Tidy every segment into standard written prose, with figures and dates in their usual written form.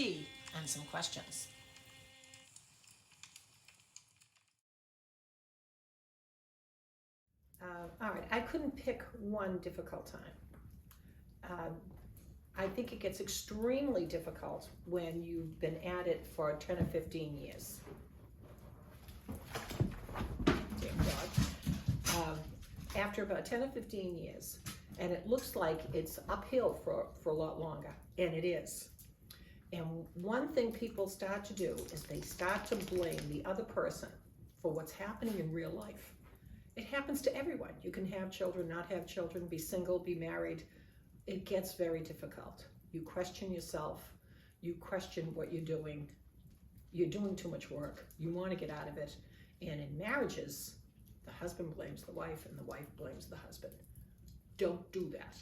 tea and some questions. All right, I couldn't pick one difficult time. I think it gets extremely difficult when you've been at it for 10 or 15 years. Dear God. After about 10 or 15 years, and it looks like it's uphill for a lot longer, and it is. And one thing people start to do is they start to blame the other person for what's happening in real life. It happens to everyone. You can have children, not have children, be single, be married. It gets very difficult. You question yourself. You question what you're doing. You're doing too much work. You want to get out of it. And in marriages, the husband blames the wife and the wife blames the husband. Don't do that.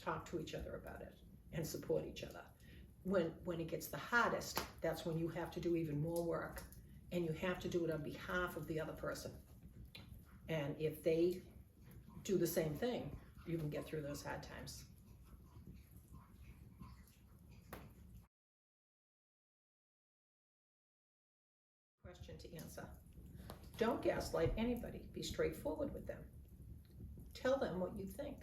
Talk to each other about it and support each other. When it gets the hardest, that's when you have to do even more work, and you have to do it on behalf of the other person. And if they do the same thing, you can get through those hard times. Question to answer. Don't gaslight anybody. Be straightforward with them. Tell them what you think.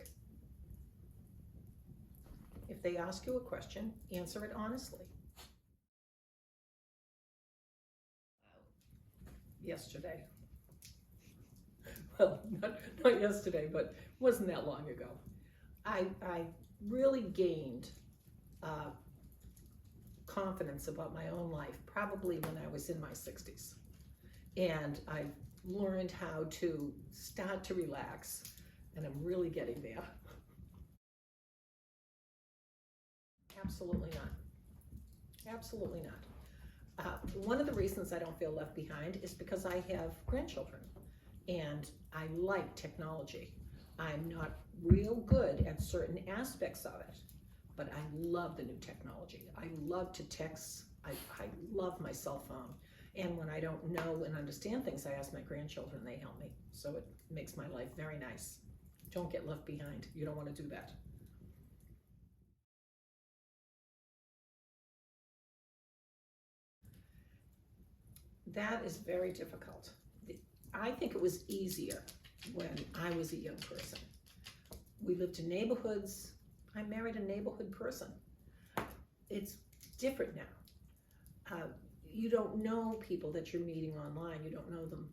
If they ask you a question, answer it honestly. Yesterday. Well, not yesterday, but it wasn't that long ago. I really gained confidence about my own life probably when I was in my 60s. And I learned how to start to relax, and I'm really getting there. Absolutely not. Absolutely not. One of the reasons I don't feel left behind is because I have grandchildren and I like technology. I'm not real good at certain aspects of it, but I love the new technology. I love to text. I love my cell phone. And when I don't know and understand things, I ask my grandchildren, they help me. So it makes my life very nice. Don't get left behind. You don't want to do that. That is very difficult. I think it was easier when I was a young person. We lived in neighborhoods. I married a neighborhood person. It's different now. You don't know people that you're meeting online. You don't know them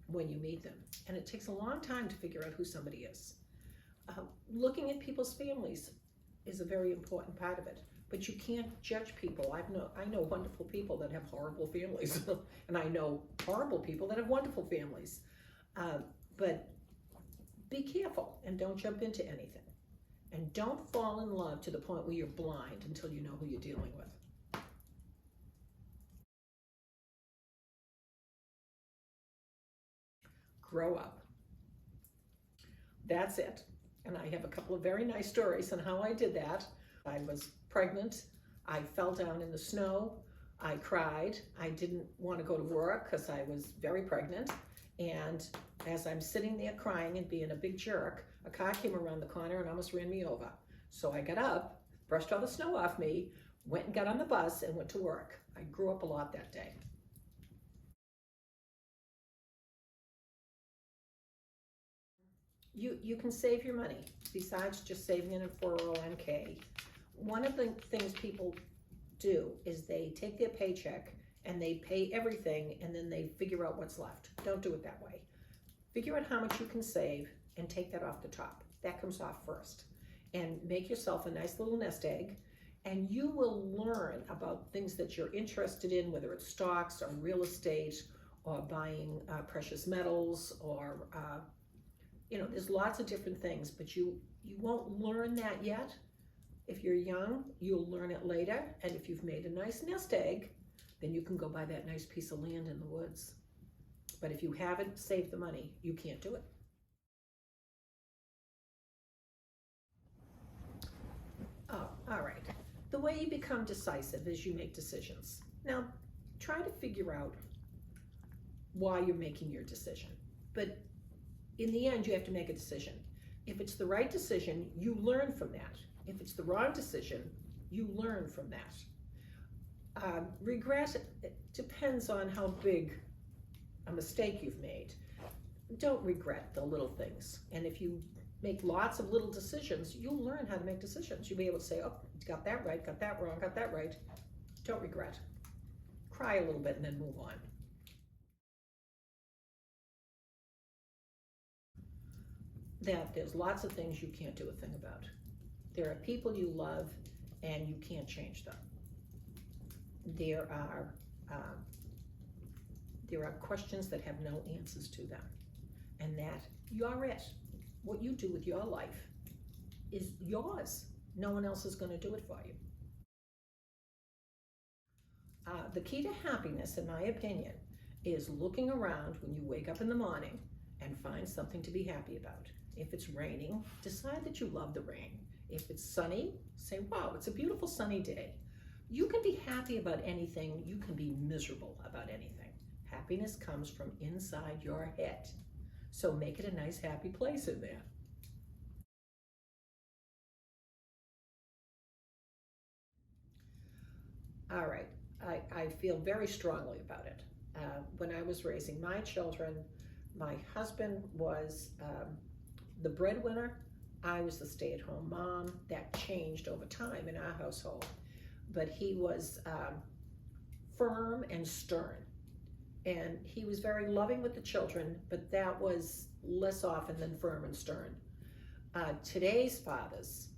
when you meet them. And it takes a long time to figure out who somebody is. Looking at people's families is a very important part of it. But you can't judge people. I know wonderful people that have horrible families, and I know horrible people that have wonderful families. But be careful and don't jump into anything. And don't fall in love to the point where you're blind until you know who you're dealing with. Grow up. That's it. And I have a couple of very nice stories on how I did that. I was pregnant. I fell down in the snow. I cried. I didn't want to go to work because I was very pregnant. And as I'm sitting there crying and being a big jerk, a car came around the corner and almost ran me over. So I got up, brushed all the snow off me, went and got on the bus and went to work. I grew up a lot that day. You can save your money besides just saving in a 401k. One of the things people do is they take their paycheck and they pay everything and then they figure out what's left. Don't do it that way. Figure out how much you can save and take that off the top. That comes off first. And make yourself a nice little nest egg, and you will learn about things that you're interested in, whether it's stocks or real estate or buying precious metals or there's lots of different things, but you won't learn that yet. If you're young, you'll learn it later, and if you've made a nice nest egg, then you can go buy that nice piece of land in the woods. But if you haven't saved the money, you can't do it. Oh, all right. The way you become decisive is you make decisions. Now, try to figure out why you're making your decision. But in the end, you have to make a decision. If it's the right decision, you learn from that. If it's the wrong decision, you learn from that. Regret, it depends on how big a mistake you've made. Don't regret the little things. And if you make lots of little decisions, you'll learn how to make decisions. You'll be able to say, oh, got that right, got that wrong, got that right. Don't regret. Cry a little bit and then move on. That there's lots of things you can't do a thing about. There are people you love and you can't change them. There are questions that have no answers to them, and that you're it. What you do with your life is yours. No one else is going to do it for you. The key to happiness, in my opinion, is looking around when you wake up in the morning and find something to be happy about. If it's raining, decide that you love the rain. If it's sunny, say, wow, it's a beautiful sunny day. You can be happy about anything. You can be miserable about anything. Happiness comes from inside your head. So make it a nice, happy place in there. All right, I feel very strongly about it. When I was raising my children, my husband was the breadwinner. I was the stay-at-home mom. That changed over time in our household. But he was firm and stern. And he was very loving with the children, but that was less often than firm and stern. Today's fathers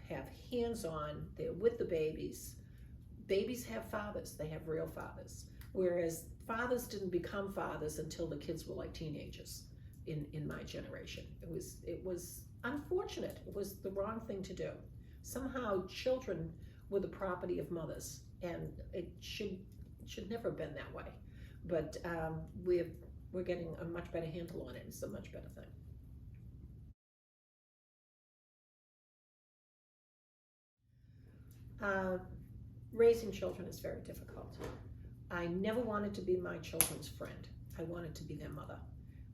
have hands-on, they're with the babies. Babies have fathers, they have real fathers. Whereas fathers didn't become fathers until the kids were like teenagers in my generation. It was unfortunate. It was the wrong thing to do. Somehow children were the property of mothers, and it should never have been that way. But we're getting a much better handle on it. It's a much better thing. Raising children is very difficult. I never wanted to be my children's friend. I wanted to be their mother.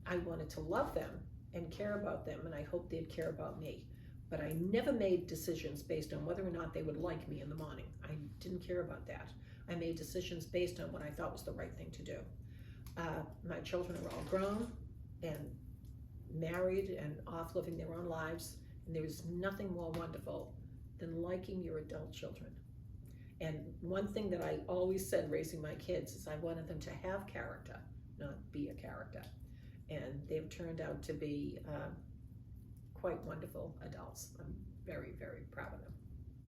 I wanted to love them and care about them, and I hoped they'd care about me. But I never made decisions based on whether or not they would like me in the morning. I didn't care about that. I made decisions based on what I thought was the right thing to do. My children are all grown and married and off living their own lives, and there is nothing more wonderful than liking your adult children. And one thing that I always said raising my kids is I wanted them to have character, not be a character. And they've turned out to be quite wonderful adults. I'm very, very proud of them.